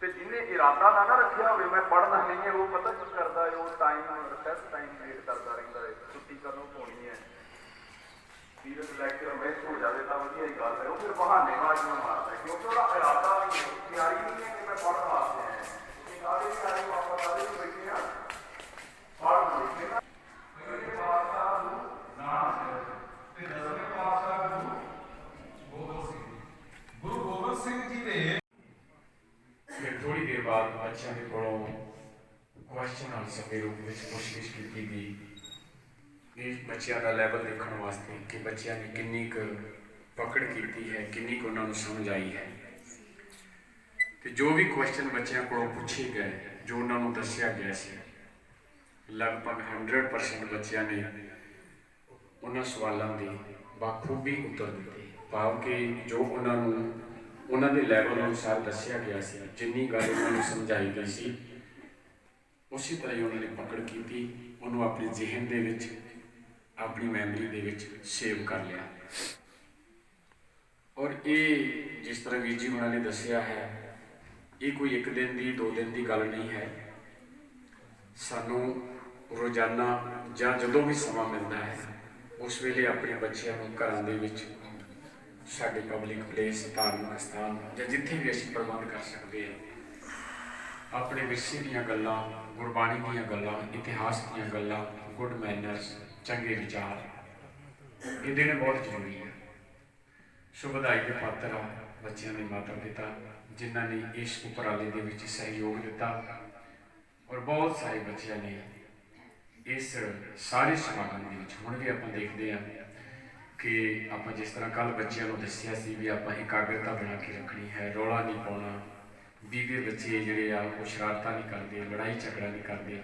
ਤੇ ਜਿਹਨੇ ਇਰਾਦਾ ਨਾ ਰੱਖਿਆ ਹੋਵੇ ਮੈਂ ਪੜ੍ਹਨਾ ਨਹੀਂ ਹੈ, ਉਹ ਪਤਾ ਕੀ ਕਰਦਾ ਹੈ, ਉਹ ਟਾਈਮ ਰਿਸੈਸ ਟਾਈਮ ਵੇਟ ਕਰਦਾ ਰਹਿੰਦਾ ਹੈ, ਛੁੱਟੀ ਕਦੋਂ ਹੋਣੀ ਹੈ, ਸੀਰੀਅਸ ਲੈਕਚਰ ਮਿਸ ਹੋ ਜਾਵੇ ਤਾਂ ਵਧੀਆ ਹੀ ਗੱਲ ਹੈ, ਉਹ ਫਿਰ ਬਹਾਨੇ ਬਾਜ਼ੀਆਂ ਮਾਰਦਾ ਹੈ, ਕਿਉਂਕਿ ਉਹਦਾ ਇਰਾਦਾ ਵੀ ਨਹੀਂ, ਤਿਆਰੀ ਨਹੀਂ ਹੈ ਕਿ ਮੈਂ ਪੜ੍ਹਨ ਵਾਸਤੇ ਆਇਆ। ਤੁਸੀਂ ਸਾਰੇ ਸਾਰੇ ਆਪਾਂ ਸਾਰੇ ਨੂੰ ਬੈਠੇ ਹਾਂ ਪੜ੍ਹਨ ਲਿਖੇ ਨਾ ਪਾਤਸ਼ਾਹ ਨੂੰ ਨਾਨਕ ਤੇ ਦਸਵੇਂ ਪਾਤਸ਼ਾਹ ਗੁਰੂ ਗੋਬਿੰਦ ਸਿੰਘ ਜੀ ਦੇ। ਫਿਰ ਥੋੜੀ ਦੇਰ ਬਾਅਦ ਬੱਚਿਆਂ ਦੇ ਕੋਲੋਂ ਕੁਐਸਚਨ ਆਨਸਰ ਦੇ ਰੂਪ ਵਿੱਚ ਪੁੱਛਗਿੱਛ ਕੀਤੀ ਗਈ, ਇਹ ਬੱਚਿਆਂ ਦਾ ਲੈਵਲ ਦੇਖਣ ਵਾਸਤੇ ਕਿ ਬੱਚਿਆਂ ਨੇ ਕਿੰਨੀ ਕੁ ਪਕੜ ਕੀਤੀ ਹੈ, ਕਿੰਨੀ ਕੁ ਉਹਨਾਂ ਨੂੰ ਸਮਝ ਆਈ ਹੈ। ਤੇ ਜੋ ਵੀ ਕੁਐਸਚਨ ਬੱਚਿਆਂ ਕੋਲੋਂ ਪੁੱਛੇ ਗਏ, ਜੋ ਉਹਨਾਂ ਨੂੰ ਦੱਸਿਆ ਗਿਆ ਸੀ, ਲਗਭਗ 100% ਬੱਚਿਆਂ ਨੇ ਉਹਨਾਂ ਸਵਾਲਾਂ ਦੇ ਬਾਖੂਬੀ ਉੱਤਰ ਦਿੱਤੇ। ਭਾਵ ਕਿ ਜੋ ਉਹਨਾਂ ਨੂੰ ਉਹਨਾਂ ਦੇ ਲੈਵਲ ਅਨੁਸਾਰ ਦੱਸਿਆ ਗਿਆ ਸੀ, ਜਿੰਨੀ ਗੱਲ ਉਹਨਾਂ ਨੂੰ ਸਮਝਾਈ ਗਈ ਸੀ, ਉਸੇ ਤਰ੍ਹਾਂ ਹੀ ਉਹਨਾਂ ਨੇ ਪਕੜ ਕੀਤੀ, ਉਹਨੂੰ ਆਪਣੇ ਜ਼ਿਹਨ ਦੇ ਵਿੱਚ, ਆਪਣੀ ਮੈਮਰੀ ਦੇ ਵਿੱਚ ਸੇਵ ਕਰ ਲਿਆ। ਔਰ ਇਹ ਜਿਸ ਤਰ੍ਹਾਂ ਵੀਰ ਜੀ ਉਹਨਾਂ ਨੇ ਦੱਸਿਆ ਹੈ, ਇਹ ਕੋਈ ਇੱਕ ਦਿਨ ਦੀ 2 ਦਿਨ ਦੀ ਗੱਲ ਨਹੀਂ ਹੈ। ਸਾਨੂੰ ਰੋਜ਼ਾਨਾ ਜਾਂ ਜਦੋਂ ਵੀ ਸਮਾਂ ਮਿਲਦਾ ਹੈ, ਉਸ ਵੇਲੇ ਆਪਣੇ ਬੱਚਿਆਂ ਨੂੰ ਘਰਾਂ ਦੇ ਵਿੱਚ, ਸਾਡੇ ਪਬਲਿਕ ਪਲੇਸ, ਧਾਰਮਿਕ ਸਥਾਨ ਜਾਂ ਜਿੱਥੇ ਵੀ ਅਸੀਂ ਪ੍ਰਬੰਧ ਕਰ ਸਕਦੇ ਹਾਂ, ਆਪਣੇ ਵਿਰਸੇ ਦੀਆਂ ਗੱਲਾਂ, ਗੁਰਬਾਣੀ ਦੀਆਂ ਗੱਲਾਂ, ਇਤਿਹਾਸ ਦੀਆਂ ਗੱਲਾਂ, ਗੁੱਡ ਮੈਨਰਸ, ਚੰਗੇ ਵਿਚਾਰ, ਇਹ ਦੇਣੇ ਬਹੁਤ ਜ਼ਰੂਰੀ ਹੈ। ਸੋ ਵਧਾਈ ਦੇ ਪਾਤਰ ਆ ਬੱਚਿਆਂ ਦੇ ਮਾਤਾ ਪਿਤਾ, ਜਿਨ੍ਹਾਂ ਨੇ ਇਸ ਉਪਰਾਲੇ ਦੇ ਵਿੱਚ ਸਹਿਯੋਗ ਦਿੱਤਾ। ਔਰ ਬਹੁਤ ਸਾਰੇ ਬੱਚਿਆਂ ਨੇ ਇਸ ਸਾਰੇ ਸਮਾਗਮ ਦੇ ਵਿੱਚ, ਹੁਣ ਵੀ ਆਪਾਂ ਦੇਖਦੇ ਹਾਂ ਕਿ ਆਪਾਂ ਜਿਸ ਤਰ੍ਹਾਂ ਕੱਲ੍ਹ ਬੱਚਿਆਂ ਨੂੰ ਦੱਸਿਆ ਸੀ ਵੀ ਆਪਾਂ ਇਕਾਗਰਤਾ ਬਣਾ ਕੇ ਰੱਖਣੀ ਹੈ, ਰੌਲਾ ਨਹੀਂ ਪਾਉਣਾ, ਵੀਗੇ ਬੱਚੇ ਜਿਹੜੇ ਆ ਉਹ ਸ਼ਰਾਰਤਾਂ ਨਹੀਂ ਕਰਦੇ, ਲੜਾਈ ਝਗੜਾ ਨਹੀਂ ਕਰਦੇ।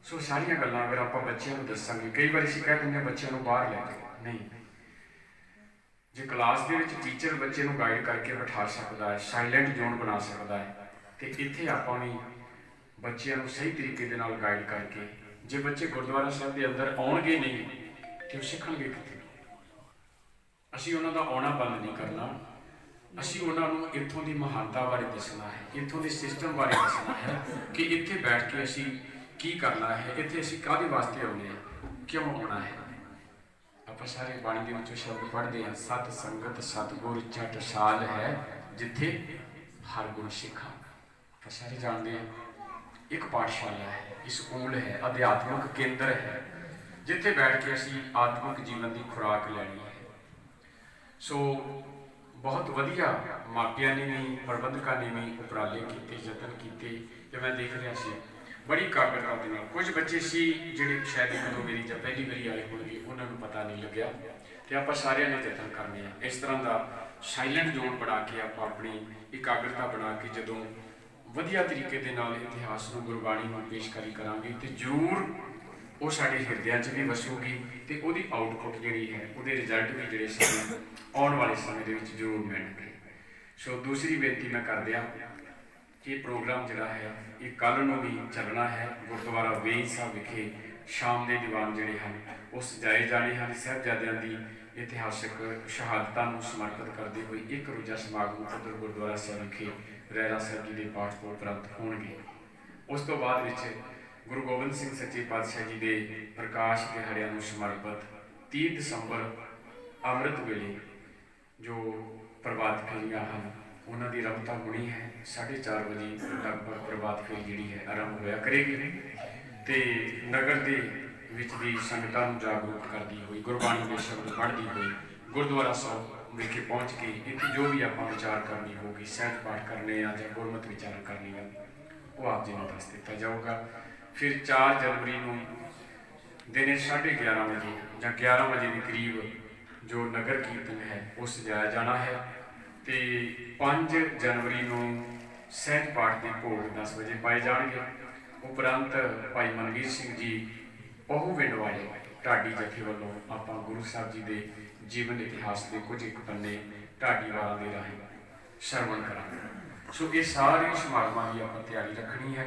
ਸੋ ਸਾਰੀਆਂ ਗੱਲਾਂ ਅਗਰ ਆਪਾਂ ਬੱਚਿਆਂ ਨੂੰ ਦੱਸਾਂਗੇ, ਕਈ ਵਾਰ ਅਸੀਂ ਕਹਿ ਦਿੰਦੇ ਹਾਂ ਬੱਚਿਆਂ ਨੂੰ ਬਾਹਰ ਲੈ ਕੇ, ਨਹੀਂ, ਜੇ ਕਲਾਸ ਦੇ ਵਿੱਚ ਟੀਚਰ ਬੱਚੇ ਨੂੰ ਗਾਈਡ ਕਰਕੇ ਬਿਠਾ ਸਕਦਾ ਹੈ, ਸਾਇਲੈਂਟ ਜ਼ੋਨ ਬਣਾ ਸਕਦਾ ਹੈ, ਤੇ ਇੱਥੇ ਆਪਾਂ ਵੀ ਬੱਚਿਆਂ ਨੂੰ ਸਹੀ ਤਰੀਕੇ ਦੇ ਨਾਲ ਗਾਈਡ ਕਰਕੇ, ਜੇ ਬੱਚੇ ਗੁਰਦੁਆਰਾ ਸਾਹਿਬ ਦੇ ਅੰਦਰ ਆਉਣਗੇ ਨਹੀਂ ਤੇ ਉਹ ਸਿੱਖਣਗੇ ਕਿੱਥੇ? ਅਸੀਂ ਉਹਨਾਂ ਦਾ ਆਉਣਾ ਬੰਦ ਨਹੀਂ ਕਰਨਾ, ਅਸੀਂ ਉਹਨਾਂ ਨੂੰ ਇੱਥੋਂ ਦੀ ਮਹਾਨਤਾ ਬਾਰੇ ਦੱਸਣਾ ਹੈ, ਇੱਥੋਂ ਦੇ ਸਿਸਟਮ ਬਾਰੇ ਦੱਸਣਾ ਹੈ ਕਿ ਇੱਥੇ ਬੈਠ ਕੇ ਅਸੀਂ ਕੀ ਕਰਨਾ ਹੈ, ਇੱਥੇ ਅਸੀਂ ਕਾਹਦੇ ਵਾਸਤੇ ਆਉਂਦੇ ਹਾਂ, ਕਿਉਂ ਆਉਣਾ ਹੈ। ਆਪਾਂ ਸਾਰੇ ਬਾਣੀ ਦੇ ਵਿੱਚੋਂ ਸ਼ਬਦ ਪੜ੍ਹਦੇ ਹਾਂ, ਸਤ ਸੰਗਤ ਸਤਿਗੁਰ ਟਕਸਾਲ ਹੈ, ਜਿੱਥੇ ਹਰ ਗੁਣ ਸਿੱਖਾਂ। ਆਪਾਂ ਸਾਰੇ ਜਾਣਦੇ ਹਾਂ ਇੱਕ ਪਾਠਸ਼ਾਲਾ ਹੈ, ਸਕੂਲ ਹੈ, ਅਧਿਆਤਮਿਕ ਕੇਂਦਰ ਹੈ, ਜਿੱਥੇ ਬੈਠ ਕੇ ਅਸੀਂ ਆਤਮਿਕ ਜੀਵਨ ਦੀ ਖੁਰਾਕ ਲੈਣੀ ਹੈ। ਸੋ ਬਹੁਤ ਵਧੀਆ ਮਾਪਿਆਂ ਨੇ ਵੀ, ਪ੍ਰਬੰਧਕਾਂ ਨੇ ਵੀ ਉਪਰਾਲੇ ਕੀਤੇ, ਯਤਨ ਕੀਤੇ, ਤੇ ਮੈਂ ਦੇਖ ਰਿਹਾ ਸੀ ਬੜੀ ਇਕਾਗਰਤਾ ਦੇ ਨਾਲ। ਕੁਝ ਬੱਚੇ ਸੀ ਜਿਹੜੇ ਸ਼ਾਇਦ ਕਦੋਂ ਮੇਰੀ ਜਾਂ ਪਹਿਲੀ ਵਾਰੀ ਆਏ ਹੋਣਗੇ, ਉਹਨਾਂ ਨੂੰ ਪਤਾ ਨਹੀਂ ਲੱਗਿਆ, ਤੇ ਆਪਾਂ ਸਾਰਿਆਂ ਨੇ ਯਤਨ ਕਰਨੇ ਆ ਇਸ ਤਰ੍ਹਾਂ ਦਾ ਸਾਇਲੈਂਟ ਜ਼ੋਨ ਬਣਾ ਕੇ, ਆਪਾਂ ਆਪਣੀ ਇਕਾਗਰਤਾ ਬਣਾ ਕੇ ਜਦੋਂ ਵਧੀਆ ਤਰੀਕੇ ਦੇ ਨਾਲ ਇਤਿਹਾਸ ਨੂੰ, ਗੁਰਬਾਣੀ ਨੂੰ ਪੇਸ਼ਕਾਰੀ ਕਰਾਂਗੇ, ਤੇ ਜ਼ਰੂਰ ਉਹ ਸਾਡੇ ਹਿਰਦਿਆਂ 'ਚ ਵੀ ਵਸੂਗੀ, ਤੇ ਉਹਦੀ ਆਊਟਪੁੱਟ ਜਿਹੜੀ ਹੈ, ਉਹਦੇ ਰਿਜ਼ਲਟ ਵੀ ਜਿਹੜੇ ਸਾਨੂੰ ਆਉਣ ਵਾਲੇ ਸਮੇਂ ਦੇ ਵਿੱਚ ਜ਼ਰੂਰ ਮਿਲਣਗੇ। ਸੋ ਦੂਸਰੀ ਬੇਨਤੀ ਮੈਂ ਕਰਦਿਆਂ ਕਿ ਪ੍ਰੋਗਰਾਮ ਜਿਹੜਾ ਹੈ ਇਹ ਕੱਲ੍ਹ ਨੂੰ ਵੀ ਚੱਲਣਾ ਹੈ। ਗੁਰਦੁਆਰਾ ਵੇਈਂ ਸਾਹਿਬ ਵਿਖੇ ਸ਼ਾਮ ਦੇ ਦੀਵਾਨ ਜਿਹੜੇ ਹਨ ਉਹ ਸਜਾਏ ਜਾਣੇ ਹਨ। ਸਾਹਿਬਜ਼ਾਦਿਆਂ ਦੀ ਇਤਿਹਾਸਕ ਸ਼ਹਾਦਤਾਂ ਨੂੰ ਸਮਰਪਿਤ ਕਰਦੇ ਹੋਏ ਇੱਕ ਰੋਜ਼ਾ ਸਮਾਗਮ ਉੱਧਰ ਗੁਰਦੁਆਰਾ ਸਾਹਿਬ ਵਿਖੇ ਰਹਿਰਾ ਸਾਹਿਬ ਜੀ ਦੇ ਪਾਠ ਤੋਂ ਉਪਰੰਤ ਹੋਣਗੇ। ਉਸ ਤੋਂ ਬਾਅਦ ਵਿੱਚ ਗੁਰੂ ਗੋਬਿੰਦ ਸਿੰਘ ਸੱਚੇ ਪਾਤਸ਼ਾਹ ਜੀ ਦੇ ਪ੍ਰਕਾਸ਼ ਦਿਹਾੜਿਆਂ ਨੂੰ ਸਮਰਪਿਤ 30 ਦਸੰਬਰ ਅੰਮ੍ਰਿਤ ਵੇਲੇ ਜੋ ਪ੍ਰਭਾਤ ਫੇਰੀਆਂ ਹਨ, ਉਹਨਾਂ ਦੀ ਰਮਤਾ ਹੋਣੀ ਹੈ। 4:30 ਵਜੇ ਲਗਭਗ ਪ੍ਰਭਾਤ ਫੇਰੀ ਜਿਹੜੀ ਹੈ ਆਰੰਭ ਹੋਇਆ ਕਰੇਗੀ, ਤੇ ਨਗਰ ਦੇ ਵਿੱਚ ਦੀ ਸੰਗਤਾਂ ਨੂੰ ਜਾਗਰੂਕ ਕਰਦੀ ਹੋਈ, ਗੁਰਬਾਣੀ ਦੇ ਸ਼ਬਦ ਪੜ੍ਹਦੀ ਹੋਈ ਗੁਰਦੁਆਰਾ ਸਾਹਿਬ ਵਿਖੇ ਪਹੁੰਚ ਕੇ ਇੱਥੇ ਜੋ ਵੀ ਆਪਾਂ ਵਿਚਾਰ ਕਰਨੀ ਹੋਊਗੀ, ਸਹਿਜ ਪਾਠ ਕਰਨੇ ਆ ਜਾਂ ਗੁਰਮਤਿ ਵਿਚਾਰ ਕਰਨੀ ਆ, ਉਹ ਆਪ ਜੀ ਨੂੰ ਦੱਸ ਦਿੱਤਾ ਜਾਊਗਾ। ਫਿਰ 4 ਜਨਵਰੀ ਨੂੰ ਦਿਨੇ 11:30 ਵਜੇ ਜਾਂ 11 ਵਜੇ ਦੇ ਕਰੀਬ ਜੋ ਨਗਰ ਕੀਰਤਨ ਹੈ ਉਹ ਸਜਾਇਆ ਜਾਣਾ ਹੈ, ਤੇ 5 ਜਨਵਰੀ ਨੂੰ ਸਹਿਜ ਪਾਠ ਦੇ ਭੋਗ 10 ਵਜੇ ਪਾਏ ਜਾਣਗੇ। ਉਪਰੰਤ ਭਾਈ ਮਨਵੀਰ ਸਿੰਘ ਜੀ ਪਹੂਵਿੰਡ ਵਾਲੇ ਢਾਡੀ ਜਥੇ ਵੱਲੋਂ ਆਪਾਂ ਗੁਰੂ ਸਾਹਿਬ ਜੀ ਦੇ ਜੀਵਨ ਇਤਿਹਾਸ ਦੇ ਕੁਝ ਇੱਕ ਪੰਨੇ ਢਾਡੀਵਾਲਾਂ ਦੇ ਰਾਹੀਂ ਸ਼ਰਵਣ ਕਰਾਂਗੇ। ਸੋ ਇਹ ਸਾਰੇ ਸਮਾਗਮਾਂ ਦੀ ਆਪਾਂ ਤਿਆਰੀ ਰੱਖਣੀ ਹੈ।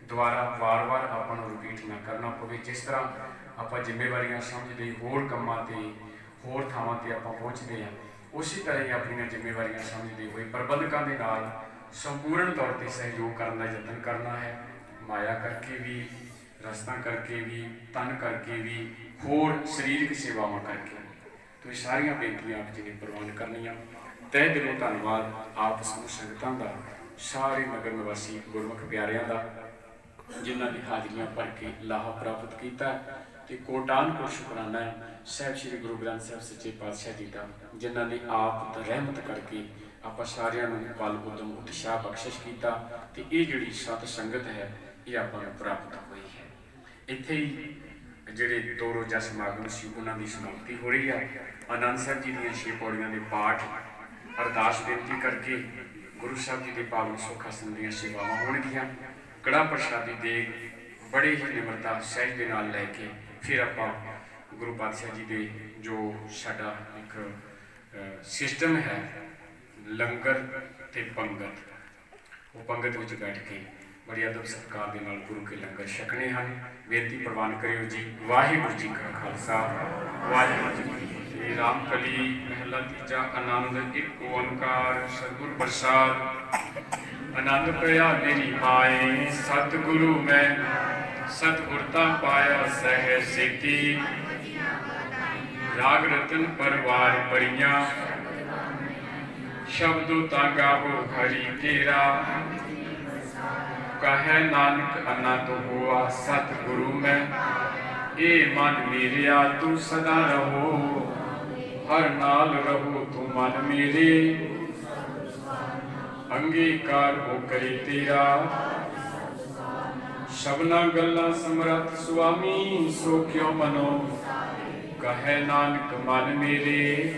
ਦੁਬਾਰਾ ਵਾਰ-ਵਾਰ ਆਪਾਂ ਨੂੰ ਰਿਪੀਟ ਨਾ ਕਰਨਾ ਪਵੇ। ਜਿਸ ਤਰ੍ਹਾਂ ਆਪਾਂ ਜ਼ਿੰਮੇਵਾਰੀਆਂ ਸਮਝਦੇ ਹੋਰ ਕੰਮਾਂ ਤੇ ਹੋਰ ਥਾਵਾਂ ਤੇ ਆਪਾਂ ਪਹੁੰਚਦੇ ਹਾਂ, ਉਸੇ ਤਰ੍ਹਾਂ ਹੀ ਆਪਣੀਆਂ ਜ਼ਿੰਮੇਵਾਰੀਆਂ ਸਮਝਦੇ ਹੋਏ ਪ੍ਰਬੰਧਕਾਂ ਦੇ ਨਾਲ ਸੰਪੂਰਨ ਤੌਰ ਤੇ ਸਹਿਯੋਗ ਕਰਨ ਦਾ ਯਤਨ ਕਰਨਾ ਹੈ। ਮਾਇਆ ਕਰਕੇ ਵੀ, ਰਸਤਾਂ ਕਰਕੇ ਵੀ, ਤਨ ਕਰਕੇ ਵੀ, ਹੋਰ ਸਰੀਰਕ ਸੇਵਾਵਾਂ ਕਰਕੇ। ਤੁਸੀਂ ਸਾਰੀਆਂ ਬੇਨਤੀਆਂ ਆਪ ਜੀ ਨੇ ਪ੍ਰਵਾਨ ਕਰਨੀਆਂ। ਤਹਿ ਦਿਲੋਂ ਧੰਨਵਾਦ ਆਪ ਸਮੂਹ ਸੰਗਤਾਂ ਦਾ, ਸਾਰੇ ਨਗਰ ਨਿਵਾਸੀ ਗੁਰਮੁਖ ਪਿਆਰਿਆਂ ਦਾ, ਜਿਨ੍ਹਾਂ ਨੇ ਹਾਜ਼ਰੀਆਂ ਭਰ ਕੇ ਲਾਹਾ ਪ੍ਰਾਪਤ ਕੀਤਾ। ਤੇ ਕੋਟਾਨ ਕੋਟ ਸ਼ੁਕਰਾਨਾ ਹੈ ਸਾਹਿਬ ਸ੍ਰੀ ਗੁਰੂ ਗ੍ਰੰਥ ਸਾਹਿਬ ਸੱਚੇ ਪਾਤਸ਼ਾਹ ਜੀ ਦਾ, ਜਿਨ੍ਹਾਂ ਨੇ ਆਪ ਰਹਿਮਤ ਕਰਕੇ ਆਪਾਂ ਸਾਰਿਆਂ ਨੂੰ ਬਲ ਉਦਮ ਉਤਸ਼ਾਹ ਬਖਸ਼ਿਸ਼ ਕੀਤਾ ਤੇ ਇਹ ਜਿਹੜੀ ਸਤ ਸੰਗਤ ਹੈ ਇਹ ਆਪਾਂ ਨੂੰ ਪ੍ਰਾਪਤ ਹੋਈ ਹੈ। ਇੱਥੇ ਹੀ ਜਿਹੜੇ 2 ਰੋਜ਼ਾ ਸਮਾਗਮ ਸੀ ਉਹਨਾਂ ਦੀ ਸਮਾਪਤੀ ਹੋ ਰਹੀ ਹੈ। ਆਨੰਦ ਸਾਹਿਬ ਜੀ ਦੀਆਂ 6 ਪੌੜੀਆਂ ਦੇ ਪਾਠ, ਅਰਦਾਸ ਬੇਨਤੀ ਕਰਕੇ ਗੁਰੂ ਸਾਹਿਬ ਜੀ ਦੇ ਪਾਵਨ ਸੁੱਖ ਆਸਣ ਦੀਆਂ ਸੇਵਾਵਾਂ ਹੋਣਗੀਆਂ। ਕੜਾਹ ਪ੍ਰਸ਼ਾਦੀ ਦੇਗ ਬੜੇ ਹੀ ਨਿਮਰਤਾ ਸਹਿਜ ਦੇ ਨਾਲ ਲੈ ਕੇ ਫਿਰ ਆਪਾਂ ਗੁਰੂ ਪਾਤਸ਼ਾਹ ਜੀ ਦੇ ਜੋ ਸਾਡਾ ਇੱਕ ਸਿਸਟਮ ਹੈ ਲੰਗਰ ਤੇ ਪੰਗਤ, ਉਹ ਪੰਗਤ ਵਿੱਚ ਬੈਠ ਕੇ ਬੜੀ ਅਦਬ ਸਤਿਕਾਰ ਦੇ ਨਾਲ ਗੁਰੂ ਕੇ ਲੰਗਰ ਛਕਣੇ ਹਨ। ਬੇਨਤੀ ਪ੍ਰਵਾਨ ਕਰਿਓ ਜੀ। ਵਾਹਿਗੁਰੂ ਜੀ ਕਾ ਖਾਲਸਾ, ਵਾਹਿਗੁਰੂ ਜੀ ਕੀ ਫਤਿਹ। ਰਾਮ ਕਲੀ ਮਹਿਲਾ ਤੀਜਾ। ਆਨੰਦ ਇੱਕ ਓੰਕਾਰ ਸਤਿਗੁਰ ਪ੍ਰਸਾਦ। ਆਨੰਦ ਪਿਆ ਮੇਰੀ ਮਾਏ, ਸਤਿਗੁਰੂ ਮੈਂ ਸਤਿਗੁਰਤਾ ਪਾਇਆ ਸਹਿ ਸੇਤੀ। ਰਾਗ ਰਤਨ ਪਰਵਾਰ ਪਰੀਆਂ, ਸ਼ਬਦੋ ਤਾਂ ਗਾਵੋ ਹਰੀ ਤੇਰਾ। ਕਹੈ ਨਾਨਕ ਆਨੰਦ ਹੋਆ ਸਤਿਗੁਰੂ ਮੈਂ, ਇਹ ਮਨ ਮੇਰਿਆ ਤੂੰ ਸਦਾ ਰਹੋ। ਹਰ ਨਾਲ ਰਹੋ ਤੂੰ ਮਨ ਮੇਰੇ, ਅੰਗੀਕਾਰ ਹੋ ਕਰੇ ਤੇਰਾ। ਸ਼ਬਨਾ ਗੱਲਾਂ ਸਮਰੱਥ ਸੁਆਮੀ, ਸੋ ਕਿਉ ਮਨੋ ਕਹੈ ਨਾਨਕ ਮਨ ਮੇਰੇ।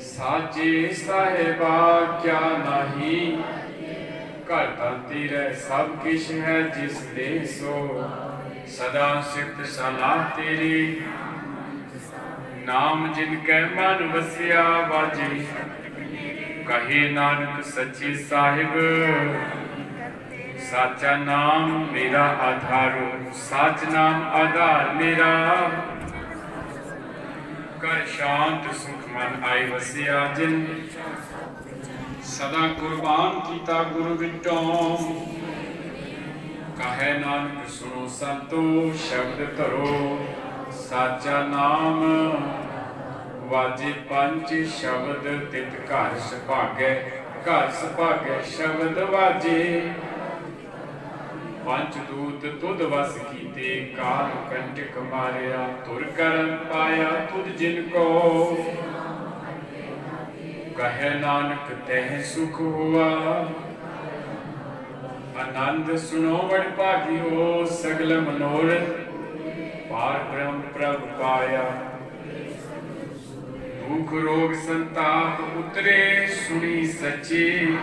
ਸਾਚੇ ਸਾਹਿਬਾ ਕਿਆ ਨਾਹੀ, ਘਰ ਤਾਂ ਤੇਰੇ ਸਭ ਕਿਛ ਹੈ ਜਿਸ ਦੇ ਸੋ। ਸਦਾ ਸਿਫਤ ਸਲਾਹ ਤੇਰੀ, ਨਾਮ ਜਿਨ ਕੈ ਮਨ ਵਸਿਆ ਵਾਜੇ। ਕਹੇ ਨਾਨਕ ਸੱਚੇ ਸਾਹਿਬ, ਸਾਚਾ ਨਾਮ ਮੇਰਾ ਆਧਾਰੋ। ਸੱਚ ਨਾਮ ਆਧਾਰ ਮੇਰਾ, ਕਰ ਸ਼ਾਂਤ ਸੁਖ ਮਨ ਆਏ ਵਸਿਆ ਜਿਨ। ਸਦਾ ਕੁਰਬਾਨ ਕੀਤਾ ਗੁਰੂ ਵਿਟੋਂ, ਕਹੈ ਨਾਨਕ ਸੁਣੋ ਸੰਤੋ ਸ਼ਬਦ ਧਰੋ। ਸਾਚਾ ਨਾਮ ਵਾਜੇ ਪੰਜ ਸ਼ਬਦ, ਤਿਤ ਘਰ ਸੁਭਾਗੈ। ਘਰ ਸੁਭਾਗੈ ਸ਼ਬਦ ਵਾਜੇ। ਪੰਜ ਦੂਤ ਤੁਧ ਵਸ ਕੀਤੇ, ਕਾਲ ਕੰਟਕ ਮਾਰਿਆ। ਤੁਰ ਕਰਮ ਪਾਇਆ ਤੁਧ ਜਿਨ ਕੋ, ਕਹੈ ਨਾਨਕ ਤਹਿ ਸੁਖ ਹੁਆ। ਆਨੰਦ ਸੁਣੋ ਵਡ ਭਾਗਿਓ, ਸਗਲ ਮਨੋਰਥ ਪਾਰ ਬ੍ਰਹਮ ਪ੍ਰਭ ਪਾਇਆ। ਦੁਖ ਰੋਗ ਸੰਤਾਪ ਉਤਰੇ, ਸੁਣੀ ਸੱਚੀ।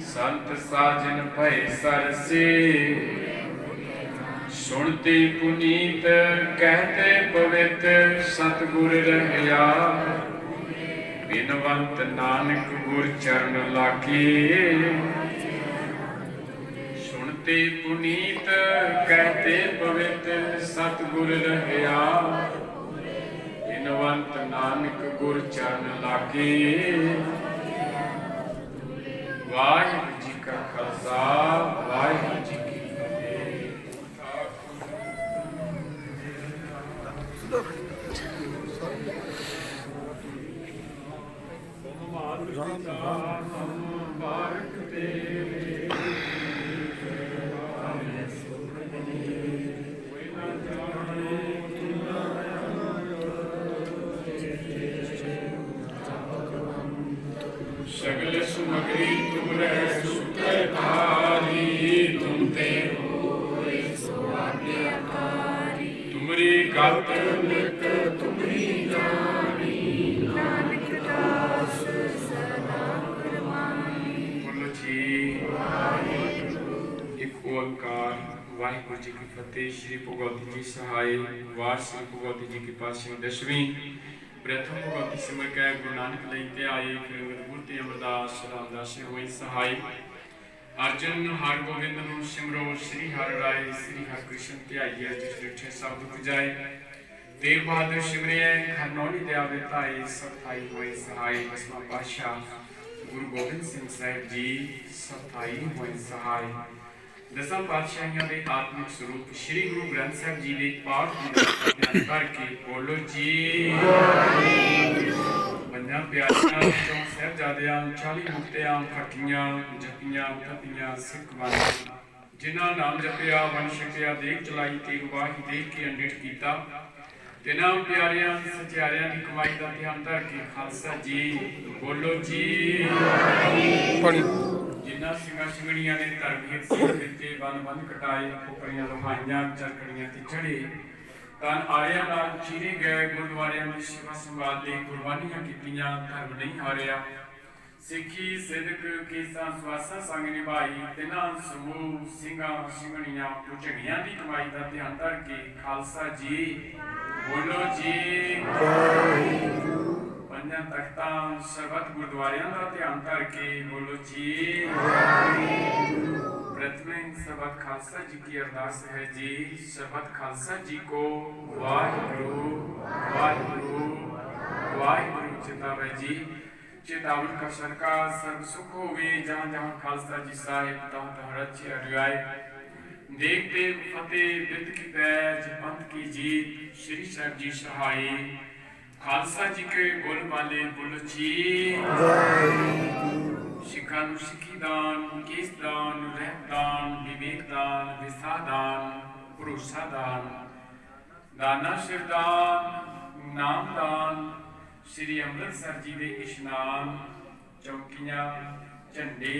ਸੰਤ ਸਾਜਨ ਭਏ ਸਰਸੇ, ਸੁਣਤੇ ਪੁਨੀਤ ਕਹਤੇ ਪਵਿੱਤ। ਸਤਿਗੁਰ ਰਹਿਆ ਬਿਨਵੰਤ, ਨਾਨਕ ਗੁਰ ਚਰਨ ਲਾਗੇ। ਸੁਣਤੇ ਪੁਨੀਤ ਕਹਤੇ ਪਵਿੱਤ, ਸਤਿਗੁਰ ਰਹਿਆ ਬਿਨਵੰਤ, ਨਾਨਕ ਗੁਰ ਚਰਨ ਲਾਗੇ। ਵਾਹਿਗੁਰੂ ਜੀ ਕਾ ਖਾਲਸਾ, ਵਾਹਿਗੁਰੂ ਜੀ ਕੀ ਫਤਿਹ। ਬਾਰਕ ਤੇਰੇ सगल सुमगरी तुमरे सुते धारी। तुम ते होए सो आज्ञाकारी, तुमरी गत नित तुमरी जानी। नानक दास सदा फरमाई। बोलो जी वाहिगुरू। एक ओंकार। वाहिगुरू जी की फतेह। श्री भगवती जी सहाय। वार श्री भगवती जी की पातशाही दसवीं। प्रथम भगवती सिमर कै गुरु नानक लैते आए। फिर गुरमूर्ति अमरदास रामदास होई सहाय। अर्जुन हर गोविंद नु सिमरो, श्री हर राय श्री हर कृष्ण ध्याइए। जिस डिठे सब दुख जाए, तेग बहादुर सिमरिए। हर नौनी दया विताई, सब थाई होई सहाय। दसवां पातशाह ਗੁਰੂ ਗੋਬਿੰਦ ਸਿੰਘ ਸਾਹਿਬ ਜੀ ਸਥਾਈ ਹੋਏ ਸਹਾਈ। ਦਸਾਂ ਪਾਤਸ਼ਾਹੀਆਂ ਦੇ ਆਤਮਿਕ ਸਰੂਪ ਸ੍ਰੀ ਗੁਰੂ ਗ੍ਰੰਥ ਸਾਹਿਬ ਜੀ ਦੇ ਪਾਠ ਦੀ ਧਿਆਨ ਕਰਕੇ ਬੋਲੋ ਜੀ। ਪੰਜਾਂ ਪਿਆਰਿਆਂ ਵਿੱਚੋਂ ਸਾਹਿਬਜ਼ਾਦਿਆਂ 40 ਮੁਕਤਿਆਂ ਫਕੀਆਂ ਜਪੀਆਂ ਤਪੀਆਂ ਸਿੱਖ ਬਾਣੀ ਜਿਨ੍ਹਾਂ ਨਾਮ ਜਪਿਆ ਵੰਡ ਛਕਿਆ ਦੇਖ ਚਲਾਈ ਤੇ ਗਵਾਹੀ ਦੇਖ ਕੇ ਅੰਡਿਤ ਕੀਤਾ। ਤਿੰਨਾਂ ਪਿਆਰਿਆਂ ਸਚਿਆਰਿਆਂ ਦੀ ਕਮਾਈ ਦਾ ਧਿਆਨ ਧਰ ਕੇ ਖਾਲਸਾ ਜੀ ਬੋਲੋ ਜੀ। ਜਿਨ੍ਹਾਂ ਸਿੰਘਾਂ ਸਿੰਘਣੀਆਂ ਨੇ ਧਰਮ ਹਿੱਤ ਦਿੱਤੇ ਬੰਦ ਕਟਾਏ ਖੋਪਰੀਆਂ ਲੋਹਾਈਆਂ ਚਰਖੜੀਆਂ ਤੇ ਚੜੇ ਤਨ ਆਰਿਆਂ ਨਾਲ ਚੀਰੇ ਗਏ ਗੁਰਦੁਆਰਿਆਂ ਦੀ ਸੇਵਾ ਸੰਭਾਲ ਲਈ ਕੁਰਬਾਨੀਆਂ ਕੀਤੀਆਂ ਧਰਮ ਨਹੀਂ ਹਾਰਿਆ। ਸਿੱਖੀ ਸਿਦਕ ਕੇਸਾਂ ਸਵਾਸਾਂ ਸੰਗ ਨਿਭਾਈ ਤਿੰਨਾਂ ਸਮੂਹ ਸਿੰਘਾਂ ਸਿੰਘਣੀਆਂ ਝਗੀਆਂ ਦੀ ਕਮਾਈ ਦਾ ਧਿਆਨ ਧਰ ਕੇ ਖਾਲਸਾ ਜੀ ਬੋਲੋ ਜੀ। ਪੰਜਾਂ ਤਖਤਾਂ ਸਰਬੱਤ ਗੁਰਦੁਆਰਿਆਂ ਦਾ ਧਿਆਨ ਧਰ ਕੇ ਬੋਲੋ ਜੀ। ਪ੍ਰਥਮੇ ਸਰਬੱਤ ਖਾਲਸਾ ਜੀ ਕੀ ਅਰਦਾਸ ਹੈ ਜੀ। ਸਰਬੱਤ ਖਾਲਸਾ ਜੀ ਕੋ ਵਾਹਿਗੁਰੂ ਵਾਹਿਗੁਰੂ ਵਾਹਿਗੁਰੂ ਚਿਤਾਵੇ ਜੀ। ਚੇਤਾਵਨ का सरकार सर्व सुख होवे जहाँ जहाँ खालसा जी साहिब तहाँ तहाँ रचे अरुआए। देख देव फतेह बिद की पैज पंथ की जीत श्री साहिब जी सहाय। खालसा जी के गुल वाले बोलो जी। सिखा नूं सिखी दान केस दान रहत दान विवेक दान विसाह दान भरोसा दान दाना शिवदान नाम दान श्री ਅੰਮ੍ਰਿਤਸਰ जी ਦੇ ਇਸ਼ਨਾਨ ਚੌਕੀਆਂ ਝੰਡੇ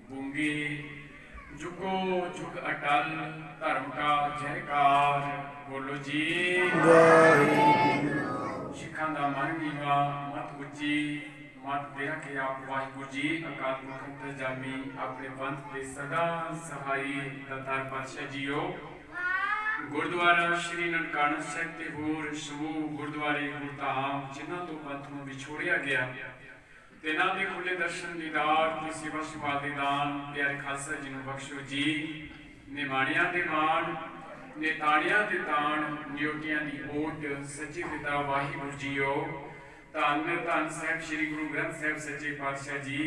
ਬੁੰਗੇ ਜੁਗੋ ਜੁਗ ਅਟਲ ਧਰਮ ਕਾ ਜੈਕਾਰ ਬੋਲੋ ਜੀ। ਸਿੱਖਾਂ ਦਾ ਮਨ ਨੀਵਾਂ ਮਤ ਉੱਚੀ ਮਤ ਦੇ ਕੇ ਆਪ ਵਾਹਿਗੁਰੂ ਜੀ ਅਕਾਲ ਪੁਰਖ ਇੰਤਜ਼ਾਮੀ ਆਪਣੇ ਪੰਥ ਦੇ ਸਦਾ ਸਹਾਈ ਦਾਤਾਰ ਪਾਤਸ਼ਾਹ ਜੀਓ। ਗੁਰਦੁਆਰਾ ਸ਼੍ਰੀ ਨਨਕਾਣਾ ਸਾਹਿਬ ਤੇ ਹੋਰ ਸਮੂਹ ਗੁਰਦੁਆਰੇ ਗੁਰਧਾਮ ਜਿਨ੍ਹਾਂ ਤੋਂ ਪੰਥ ਨੂੰ ਵਿਛੋੜਿਆ ਗਿਆ ਤਿੰਨਾਂ ਦੇ ਖੁੱਲੇ ਦਰਸ਼ਨ ਦੀਦਾਰ ਤੇ ਸੇਵਾ ਸੰਭਾਲ ਦੇ ਦਾਨ ਪਿਆਰੇ ਖਾਲਸਾ ਜੀ ਨੂੰ ਬਖਸ਼ੋ ਜੀ। ਨਿਮਾਣਿਆਂ ਦੇ ਮਾਣ ਨੇਤਾਣਿਆਂ ਦੇ ਤਾਣ ਨਿਉਟੀਆਂ ਦੀ ਓਟ ਸੱਚੇ ਪਿਤਾ ਵਾਹਿਗੁਰੂ ਜੀਓ। ਧੰਨ ਧੰਨ ਸਾਹਿਬ ਸ੍ਰੀ ਗੁਰੂ ਗ੍ਰੰਥ ਸਾਹਿਬ ਸੱਚੇ ਪਾਤਸ਼ਾਹ ਜੀ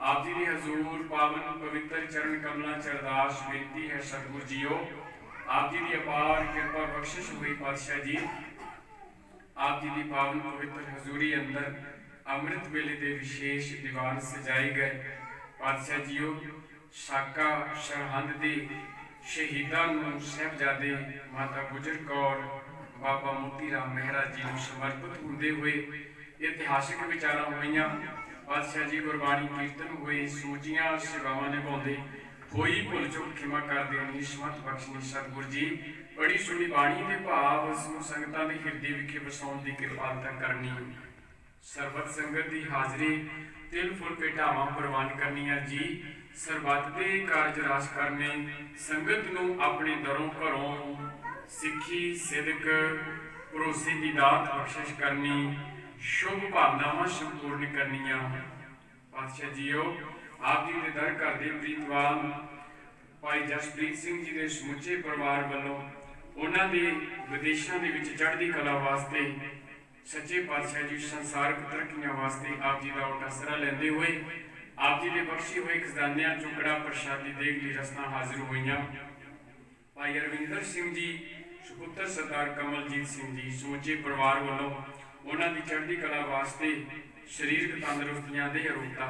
ਆਪ ਜੀ ਦੇ ਹਜ਼ੂਰ ਪਾਵਨ ਪਵਿੱਤਰ ਚਰਨ ਕਮਲਾਂ ਚ ਅਰਦਾਸ ਬੇਨਤੀ ਹੈ ਸਤਿਗੁਰੂ ਜੀਓ। आप जी की अपार कृपा बख्शिश हुई पातशाह जी आप जी की पावन पवित्र हजूरी अंदर अमृत वेले के विशेष दीवान सजाए गए। पातशाह जीओ साका सरहंद के शहीदां नूं साहिबजादे माता गुजर कौर बाबा मोती राम मेहरा जी नूं समर्पित होंदे हुए इतिहासिक विचारां होईयां। पातशाह जी गुरबाणी कीर्तन हुए सूचियां सेवावां निभाउंदे कोई भुल चुक खिमा कर देनी समत बख्शनी सतगुर जी। बड़ी सुनी बाणी के भाव समूह संगतां दे हिरदे विखे वसाउण दी किरपालता करनी। सरबत संगत की हाजरी तिल फुल भेटावां प्रवान करनियां जी। सरबत दे कारज रास करने संगत नूं अपने दरों घरों सिक्खी सिदक भरोसे की दात बख्शिश करनी शुभ भावनावां संपूर्ण करनियां। पातशाह जीओ आप जी के दर घर के प्रीतवान भाई जसप्रीत सिंह जी के समुचे परिवार वालों उन्होंने विदेशों के चढ़ती कला वास्ते सच्चे पातशाह जी संसारक तरक्कियां वास्ते आप जी का आसरा लेंदे हुए आप जी के बख्शे हुए खजानिया चुकड़ा प्रसादी देग ली रसना हाजिर हुई। भाई अरविंदर सिंह जी सुपुत्र सरदार कमलजीत सिंह जी समुचे परिवार वालों उन्होंने चढ़ती कला वास्ते शरीरक तंदुरुस्तियां दे अरोगता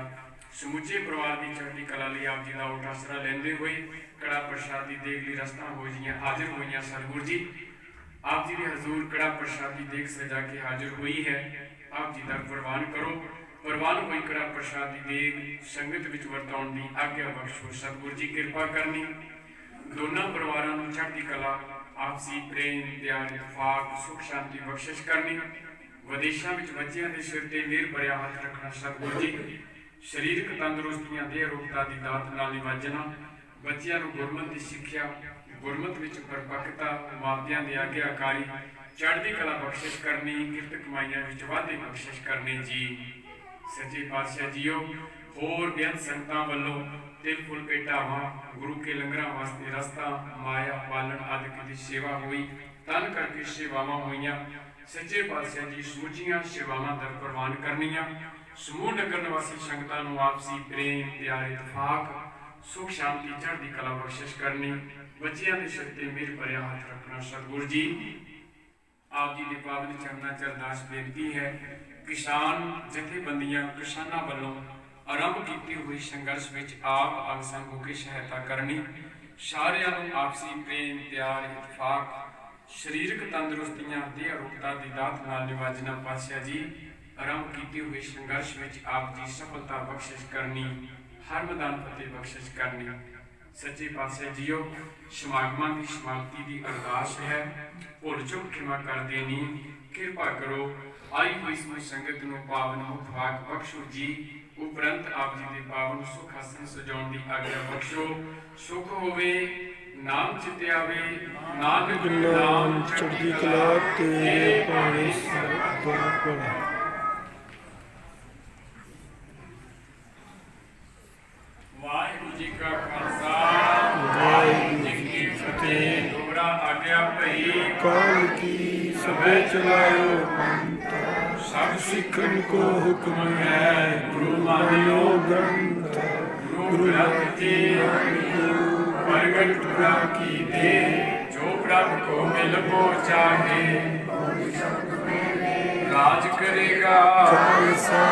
समूचे परिवार की चढ़ती कला लिए आप जी का उठ आसरा लेंदे हुए कड़ा प्रसादी देग ली रस्तां हो जियां हाजिर हुई। सतगुर जी आप जी के हजूर कड़ा प्रसादी देग सजा के हाजिर हुई है। आप जी तक प्रवान करो प्रवान हुई कड़ा प्रसादी देग संगत विच वरताउण दी आग्या बख्शो सतगुर जी कृपा करनी। दोनों परिवारों नूं चढ़ती कला आपसी प्रेम प्यार इतफाक सुख शांति बख्शिश करनी। विदेशों में बच्चों के सिर ते मेहर भरिया हथ रखना सतगुर जी। शरीरक तंदुरुस्तियां दे अरोगता की दात नाल निवाजना बच्चों को गुरमत की सिक्ख्या गुरमत विच परिपक्वता मापियां की आग्याकारी चढ़ती कला बख्शिश करनी किरत कमाइयां विच वाधे बख्शिश करने जी। सच्चे पातशाह जीओ होर बेअंत संगतां वल्लों तिल फुल भेटावां गुरु के लंगरां वास्ते रस्ता माया पालन आदि की सेवा हुई तन करके सेवावां होईयां। सच्चे पातशाह जी समूचियां सेवावां दर प्रवान करनियां ਸਮੂਹ ਨਗਰ ਨਿਵਾਸੀ ਸੰਗਤਾਂ ਨੂੰ ਆਪਸੀ ਪ੍ਰੇਮ ਪਿਆਰ ਇਤਫਾਕ ਸੁਖ ਸ਼ਾਂਤੀ ਚੜ੍ਹਦੀ ਕਲਾ ਬਖਸ਼ਿਸ਼ ਕਰਨੀ ਬੱਚਿਆਂ ਦੇ ਸਿਰ ਤੇ ਮਿਹਰ ਭਰਿਆ ਹੱਥ ਰੱਖਣਾ। ਸਤਿਗੁਰੂ ਜੀ ਆਪ ਜੀ ਦੇ ਪਾਵਨ ਚਰਨਾਂ 'ਚ ਅਰਦਾਸ ਬੇਨਤੀ ਹੈ, ਕਿਸਾਨ ਜਥੇਬੰਦੀਆਂ ਕਿਸਾਨਾਂ ਵੱਲੋਂ ਆਰੰਭ ਕੀਤੀ ਹੋਈ ਸੰਘਰਸ਼ ਵਿੱਚ ਆਪ ਅੰਗ ਸੰਗ ਹੋ ਕੇ ਸਹਾਇਤਾ ਕਰਨੀ, ਸਾਰਿਆਂ ਨੂੰ ਆਪਸੀ ਪ੍ਰੇਮ ਪਿਆਰ ਇਤਫਾਕ ਸਰੀਰਕ ਤੰਦਰੁਸਤੀਆਂ ਦੇ ਅਰੋਗਤਾ ਦੀ ਦਾਤ ਨਾਲ ਨਿਵਾਜਣਾ। ਪਾਤਸ਼ਾਹ ਜੀ ਆਰੰਭ ਕੀਤੀ ਹੋਈ ਸੰਘਰਸ਼ ਵਿੱਚ ਆਪ ਜੀ ਸਫਲਤਾ ਬਖਸ਼ਿਸ਼ ਕਰਨੀ, ਹਰ ਮੈਦਾਨ ਫਤਿਹ ਬਖਸ਼ਿਸ਼ ਕਰਨੀ। ਸੱਚੇ ਪਾਤਸ਼ਾਹ ਜੀਓ ਸਮਾਗਮਾਂ ਦੀ ਸਮਾਪਤੀ ਦੀ ਅਰਦਾਸ ਹੈ, ਭੁੱਲ ਚੁੱਕ ਖਿਮਾ ਕਰ ਦੇਣੀ, ਕਿਰਪਾ ਕਰੋ ਆਈ ਹੋਈ ਸਮੂਹ ਸੰਗਤ ਨੂੰ ਪਾਵਨ ਮੁਖ ਭਾਗ ਬਖਸ਼ੋ ਜੀ। ਉਪਰੰਤ ਆਪ ਜੀ ਦੇ ਪਾਵਨ ਸੁਖ ਆਸਣ ਸਜਾਉਣ ਦੀ ਆਗਿਆ ਬਖਸ਼ੋ। ਸੁਖ ਹੋਵੇ ਨਾਮ ਚਿਤੇ ਆਵੇ, ਨਾਨਕ ਨਾਮ ਚੜ੍ਹਦੀ ਕਲਾ ਤੇ ਭਾਣੇ ਸਰਬੱਤ ਦਾ ਭਲਾ। ਵਾਹਿਗੁਰੂ ਜੀ ਕਾ ਖਾਲਸਾ ਵਾਹਿਗੁਰੂ ਜੀ ਕੀ ਫਤਿਹ। ਦੋਹਰਾ ਆਗਿਆ ਭਈ ਕਾਲ ਕੀ ਸਭੇ ਚਲਾਇਓ ਪੰਥ, ਸਭ ਸਿੱਖਣ ਕੋ ਹੁਕਮ ਹੈ ਗੁਰੂ ਮਾਨਿਓ ਗ੍ਰੰਥ। ਗੁਰੂ ਗ੍ਰੰਥ ਜੀ ਪ੍ਰਗਟ ਤੁਰਾ ਕੀ ਦੇ, ਜੋ ਪ੍ਰਭ ਕੋ ਮਿਲ ਬੋ ਚਾਹੇ ਰਾਜ ਕਰੇਗਾ ਖਾਲਸਾ